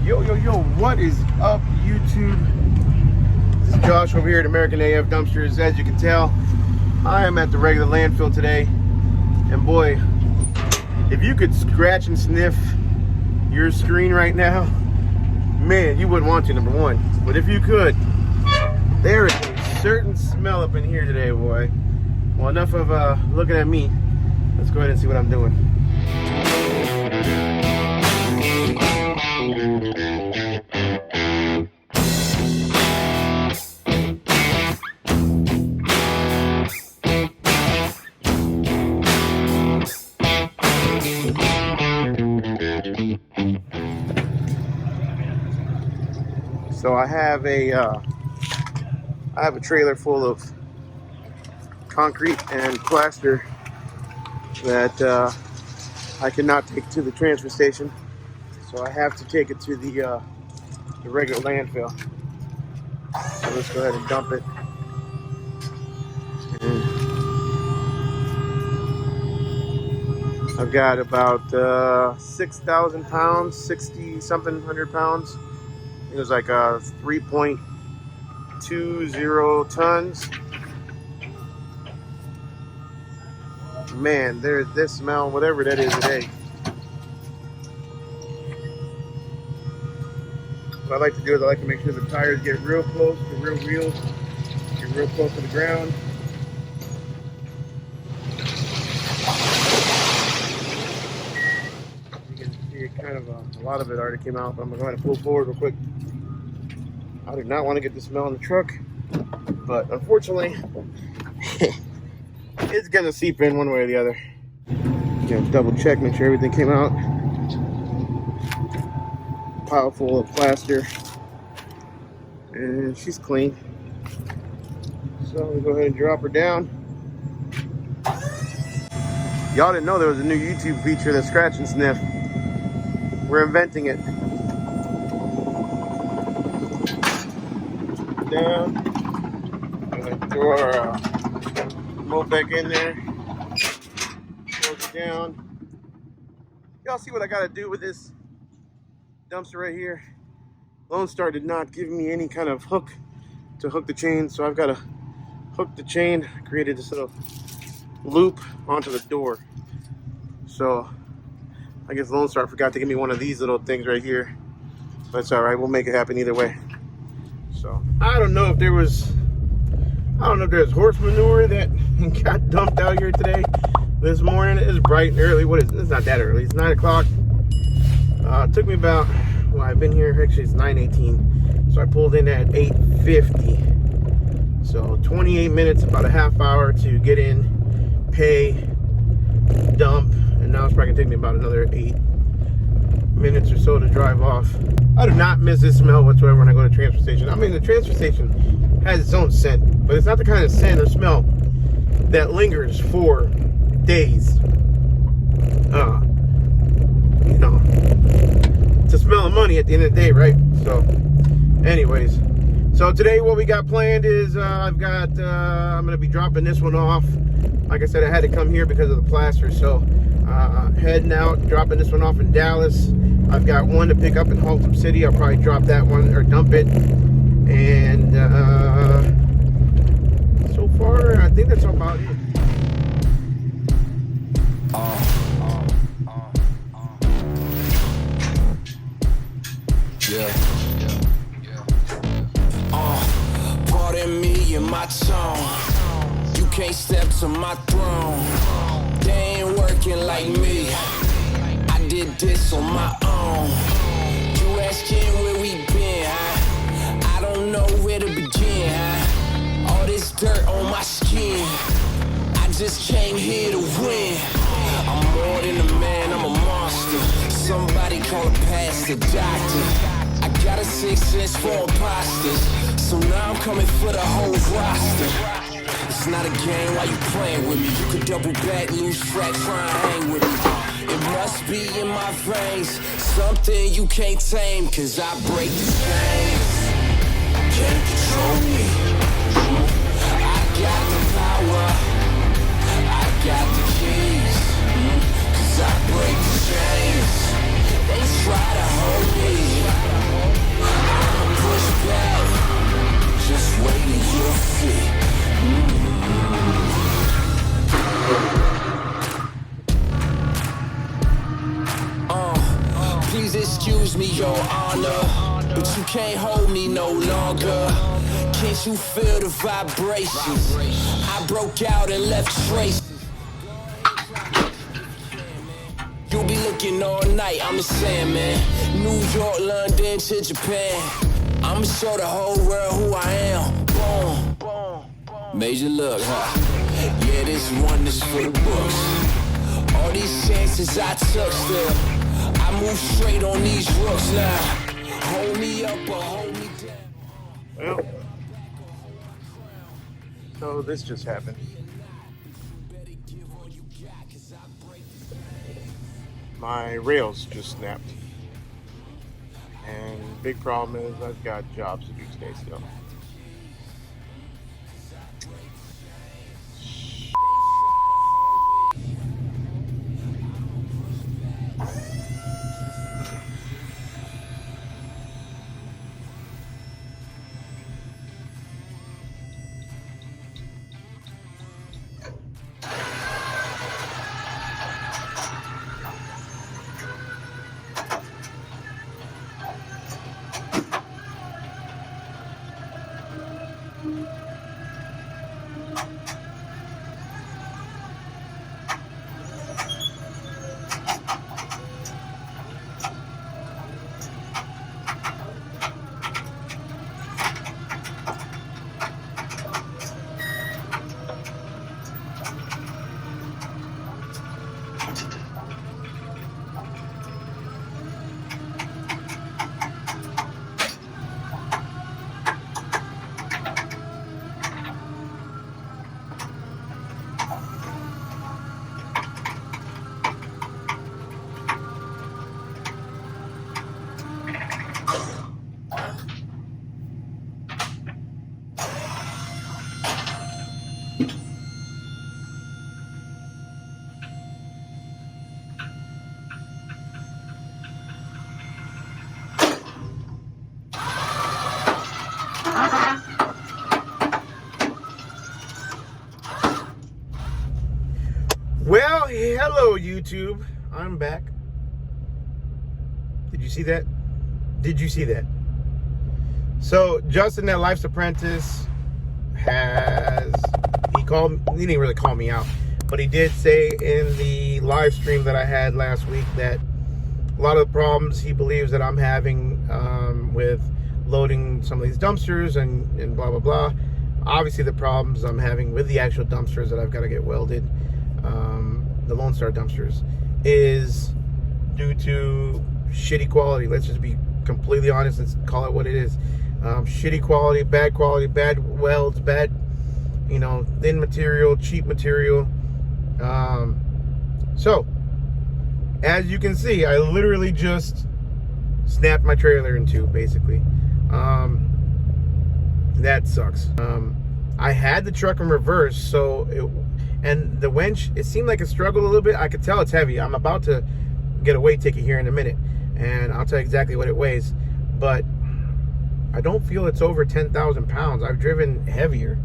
Yo, what is up, YouTube? This is Josh over here at American AF Dumpsters. As you can tell, I am at the regular landfill today. And boy, if you could scratch and sniff your screen right now, man, you wouldn't want to, number one. But if you could, there is a certain smell up in here today, boy. Well, enough of looking at me. Let's go ahead and see what I'm doing. So I have a trailer full of concrete and plaster that I cannot take to the transfer station, so I have to take it to the regular landfill. So let's go ahead and dump it. And I've got about 6,000 pounds, 60 something hundred pounds. It was like 3.20 tons. Man, there's this smell, whatever that is today. What I like to do is I like to make sure the tires get real close, the real wheels get real close to the ground. You can see it kind of a lot of it already came out, but I'm going to pull forward real quick. I do not want to get the smell in the truck, but unfortunately, it's gonna seep in one way or the other. You know, double check, make sure everything came out. Pile full of plaster, and she's clean. So we go ahead and drop her down. Y'all didn't know there was a new YouTube feature that's scratch and sniff. We're inventing it. Down. I'm gonna throw our remote back in there. Close it down. Y'all see what I gotta do with this dumpster right here? LoneStar did not give me any kind of hook to hook the chain, so I've gotta hook the chain. I created this little loop onto the door. So I guess LoneStar forgot to give me one of these little things right here. But it's alright, we'll make it happen either way. So I don't know if there's horse manure that got dumped out here today. This morning it's bright and early. What is it? It's not that early. It's 9 o'clock. It took me about, well, I've been here, actually it's 9:18. So I pulled in at 8:50. So 28 minutes, about a half hour to get in, pay, dump, and now it's probably gonna take me about another 8 minutes or so to drive off. I do not miss this smell whatsoever when I go to the transfer station. I mean, the transfer station has its own scent, but it's not the kind of scent or smell that lingers for days. You know, it's a smell of money at the end of the day, right? So, anyways, so today what we got planned is I'm gonna be dropping this one off. Like I said, I had to come here because of the plaster, so heading out, dropping this one off in Dallas. I've got one to pick up in Haltom City. I'll probably drop that one or dump it. And so far, I think that's about it. Pardon me and my tone. You can't step to my throne. They ain't working like me. I did this on my own. You asking where we been, huh? I don't know where to begin, huh? All this dirt on my skin. I just came here to win. I'm more than a man, I'm a monster. Somebody call a pastor, doctor. I got a 6th sense for imposters. So now I'm coming for the whole roster. It's not a game, why you playing with me? You could double back, lose track, try and hang with me. It must be in my veins, something you can't tame, cause I break the chains. Can't control me. I got the power, I got the keys, cause I break the chains. They try to hold me. Please excuse me, your honor, but you can't hold me no longer. Can't you feel the vibrations? I broke out and left traces. You'll be looking all night, I'm just saying, man. New York, London to Japan. I'ma show the whole world who I am. Boom. Major look, huh? Yeah, this one is for the books. All these chances I took still. I move straight on these rooks now. Hold me up or hold me down. Well, so this just happened. My rails just snapped. And big problem is I've got jobs to do today still. Well, hello YouTube. I'm back. Did you see that? Did you see that? So Justin, that Life's Apprentice, he didn't really call me out, but he did say in the live stream that I had last week that a lot of the problems he believes that I'm having with loading some of these dumpsters and blah blah blah. Obviously the problems I'm having with the actual dumpsters that I've got to get welded, the LoneStar dumpsters, is due to shitty quality. Let's just be completely honest and call it what it is. Shitty quality, bad welds, bad, thin material, cheap material. So as you can see, I literally just snapped my trailer in two, basically. That sucks. I had the truck in reverse, and the winch, it seemed like it struggled a little bit. I could tell it's heavy. I'm about to get a weight ticket here in a minute, and I'll tell you exactly what it weighs, but I don't feel it's over 10,000 pounds. I've driven heavier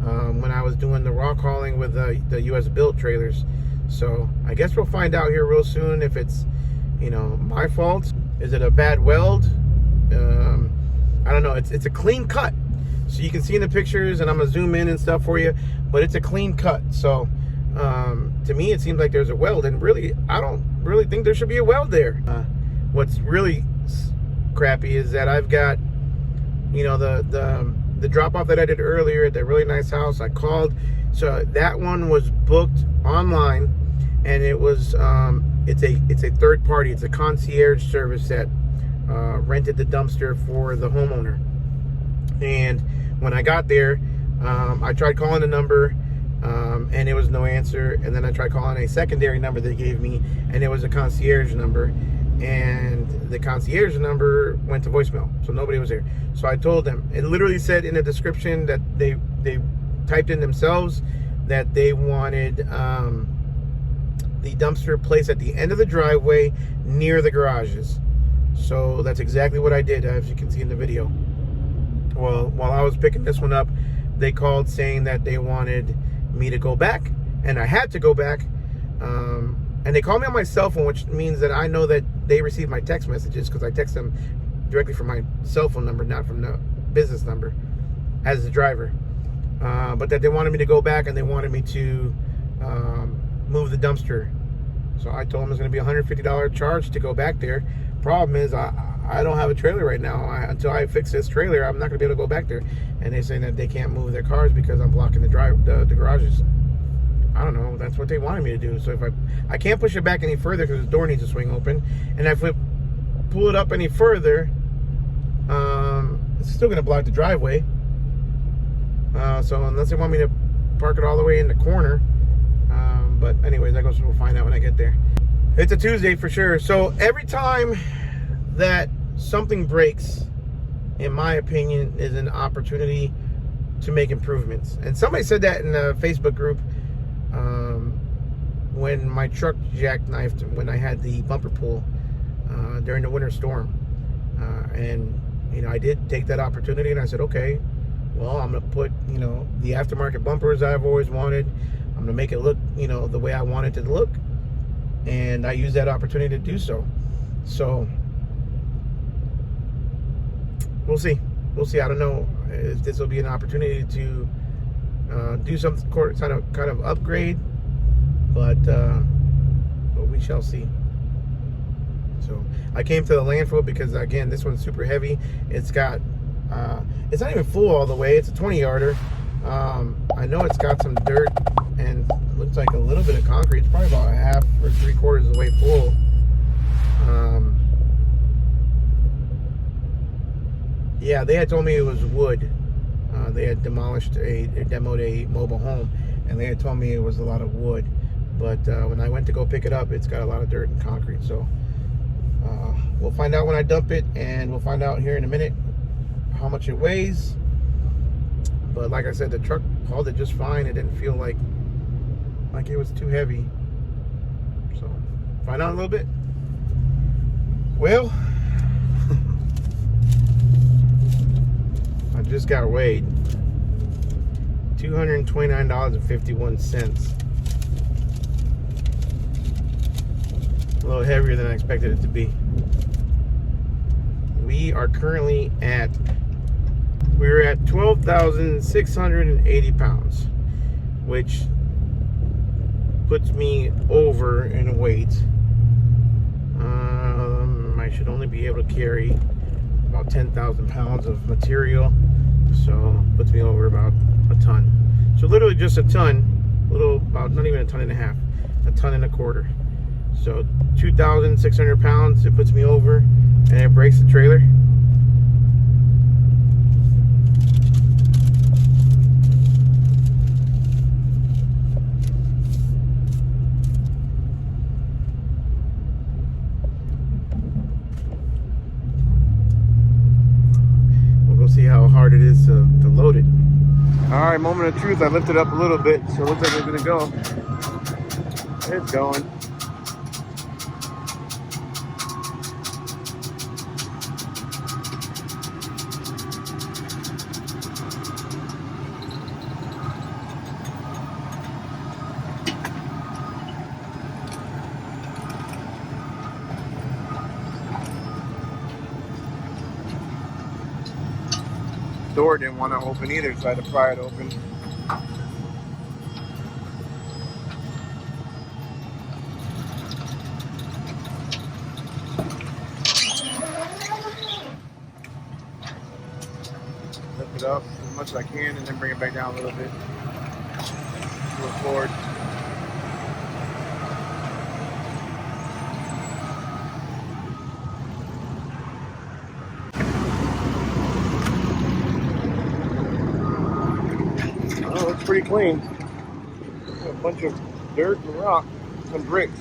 when I was doing the rock hauling with the US built trailers. So I guess we'll find out here real soon if it's, my fault. Is it a bad weld? I don't know. It's a clean cut. So you can see in the pictures, and I'm gonna zoom in and stuff for you, but it's a clean cut. So to me, it seems like there's a weld, and really, I don't really think there should be a weld there. What's really crappy is that I've got, the drop off that I did earlier at that really nice house. I called, so that one was booked online, and it was it's a third party. It's a concierge service that rented the dumpster for the homeowner. And when I got there, I tried calling the number, and it was no answer. And then I tried calling a secondary number they gave me, and it was a concierge number. And the concierge number went to voicemail, so nobody was there. So I told them, it literally said in the description that they typed in themselves that they wanted the dumpster placed at the end of the driveway near the garages. So that's exactly what I did, as you can see in the video. Well, while I was picking this one up, they called saying that they wanted me to go back, and I had to go back. And they called me on my cell phone, which means that I know that they receive my text messages, because I text them directly from my cell phone number, not from the business number, as the driver. But that they wanted me to go back, and they wanted me to move the dumpster. So I told them it's going to be a $150 charge to go back there. Problem is, I don't have a trailer right now. Until I fix this trailer, I'm not going to be able to go back there. And they're saying that they can't move their cars because I'm blocking the garages. I don't know. That's what they wanted me to do. So if I can't push it back any further because the door needs to swing open. And if I pull it up any further, it's still going to block the driveway. So unless they want me to park it all the way in the corner. But anyways, I guess we'll find out when I get there. It's a Tuesday for sure. So every time that something breaks, in my opinion, is an opportunity to make improvements. And somebody said that in the Facebook group when my truck jackknifed, when I had the bumper pull during the winter storm. And, you know, I did take that opportunity, and I said, okay, well, I'm going to put, you know, the aftermarket bumpers I've always wanted. I'm going to make it look, you know, the way I want it to look. And I used that opportunity to do so. So we'll see. We'll see. I don't know if this will be an opportunity to do some kind of upgrade, but we shall see. So I came to the landfill because, again, this one's super heavy. It's got it's not even full all the way. It's a 20-yarder. I know it's got some dirt and looks like a little bit of concrete. It's probably about half or 3/4 of the way full. Yeah, they had told me it was wood. They had demoed a mobile home, and they had told me it was a lot of wood. But when I went to go pick it up, it's got a lot of dirt and concrete. So we'll find out when I dump it, and we'll find out here in a minute how much it weighs. But like I said, the truck hauled it just fine. It didn't feel like it was too heavy. So find out in a little bit. Well, I just got weighed. $229.51. A little heavier than I expected it to be. We're at 12,680 pounds, which puts me over in weight. I should only be able to carry about 10,000 pounds of material, so puts me over about a ton. So literally just a ton, about not even a ton and a half, a ton and a quarter. So 2,600 pounds, it puts me over, and it breaks the trailer. See how hard it is to load it. All right, moment of truth. I lifted up a little bit, so it looks like it's gonna go. It's going. Door didn't want to open either, so I had to pry it open. Lift it up as much as I can and then bring it back down a little bit. Move forward. Pretty clean. A bunch of dirt and rock, some bricks,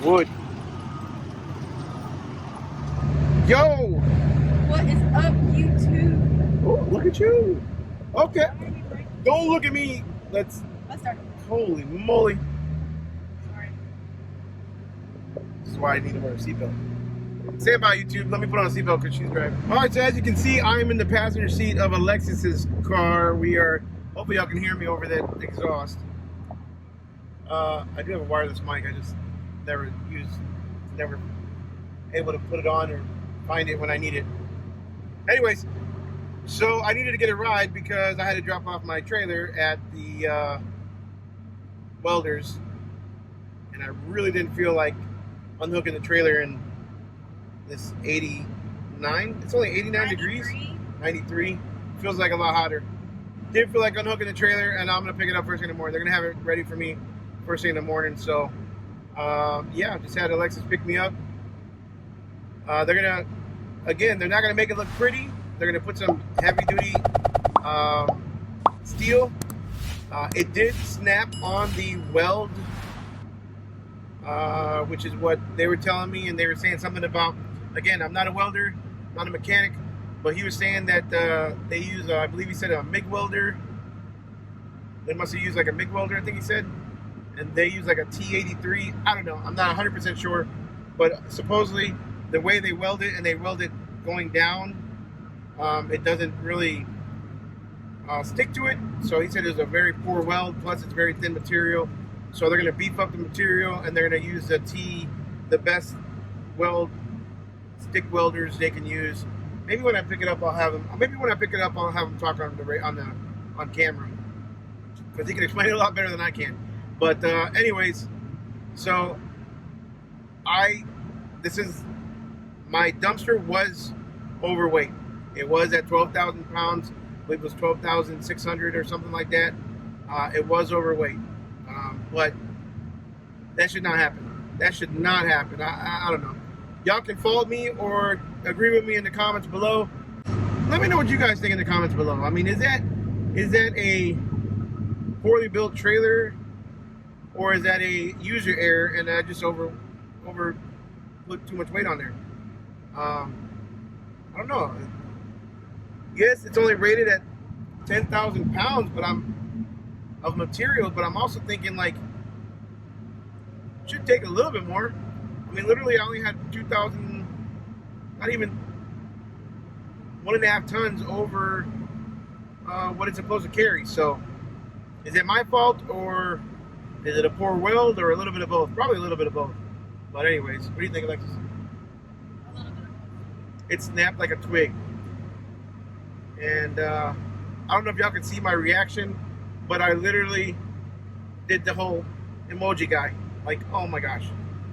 wood. Yo! What is up, YouTube? Oh, look at you. Okay. Don't look at me. Let's start. Holy moly. Sorry. This is why I need to wear a seatbelt. Say about YouTube. Let me put on a seatbelt because she's driving. All right, so as you can see, I'm in the passenger seat of Alexis's car. We are. Hopefully y'all can hear me over that exhaust. I do have a wireless mic. I just never never able to put it on or find it when I need it. Anyways, so I needed to get a ride because I had to drop off my trailer at the welders, and I really didn't feel like unhooking the trailer in this 89. It's only 89 degrees. 93. Feels like a lot hotter. Didn't feel like unhooking the trailer, and I'm gonna pick it up first thing in the morning. They're gonna have it ready for me first thing in the morning. So yeah, just had Alexis pick me up. They're gonna, again, they're not gonna make it look pretty. They're gonna put some heavy duty steel. It did snap on the weld, which is what they were telling me, and they were saying something about, again, I'm not a welder, not a mechanic, but he was saying that they use, I believe he said a MIG welder. They must have used like a MIG welder, I think he said, and they use like a T83. I don't know, I'm not 100% sure, but supposedly the way they weld it, and they weld it going down, it doesn't really stick to it. So he said it's a very poor weld, plus it's very thin material. So they're going to beef up the material, and they're going to use the best stick welders they can use. Maybe when I pick it up, I'll have them. Maybe when I pick it up, I'll have them talk on camera, because he can explain it a lot better than I can. But anyways, so my dumpster was overweight. It was at 12,000 pounds. I believe it was 12,600 or something like that. It was overweight. But that should not happen. That should not happen. I don't know. Y'all can fault me or agree with me in the comments below. Let me know what you guys think in the comments below. I mean, is that a poorly built trailer, or is that a user error and I just over put too much weight on there? I don't know. Yes, it's only rated at 10,000 pounds, but of material, but I'm also thinking like it should take a little bit more. I mean, literally I only had 2,000, not even 1.5 tons over what it's supposed to carry. So is it my fault, or is it a poor weld, or a little bit of both? Probably a little bit of both. But anyways, what do you think, Alexis? A little bit of both. It snapped like a twig. And I don't know if y'all can see my reaction, but I literally did the whole emoji guy. Like, oh my gosh,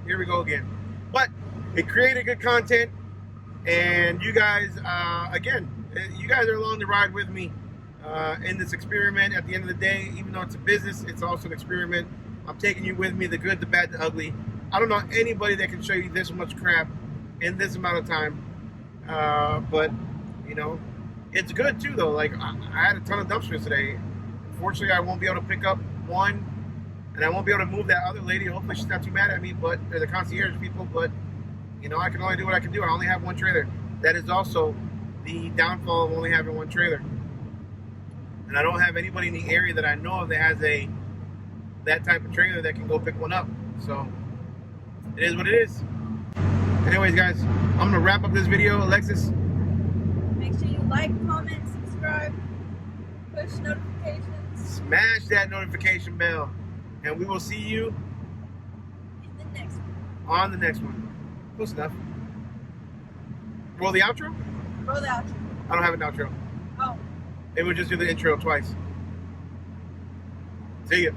here we go again. But it created good content, and you guys, again, you guys are along the ride with me in this experiment. At the end of the day, even though it's a business, it's also an experiment. I'm taking you with me, the good, the bad, the ugly. I don't know anybody that can show you this much crap in this amount of time, but you know, it's good too though. Like I had a ton of dumpsters today. Unfortunately, I won't be able to pick up one, and I won't be able to move that other lady. Hopefully she's not too mad at me, but they're the concierge people. But you know, I can only do what I can do. I only have one trailer. That is also the downfall of only having one trailer. And I don't have anybody in the area that I know of that has that type of trailer that can go pick one up. So it is what it is. Anyways, guys, I'm gonna wrap up this video. Alexis, Make sure you like, comment, subscribe, push notifications. smash that notification bell, and we will see you In the next one. on the next one. Close enough. Roll the outro? Roll the outro. I don't have an outro. Oh. Maybe we'll just do the intro twice. See ya.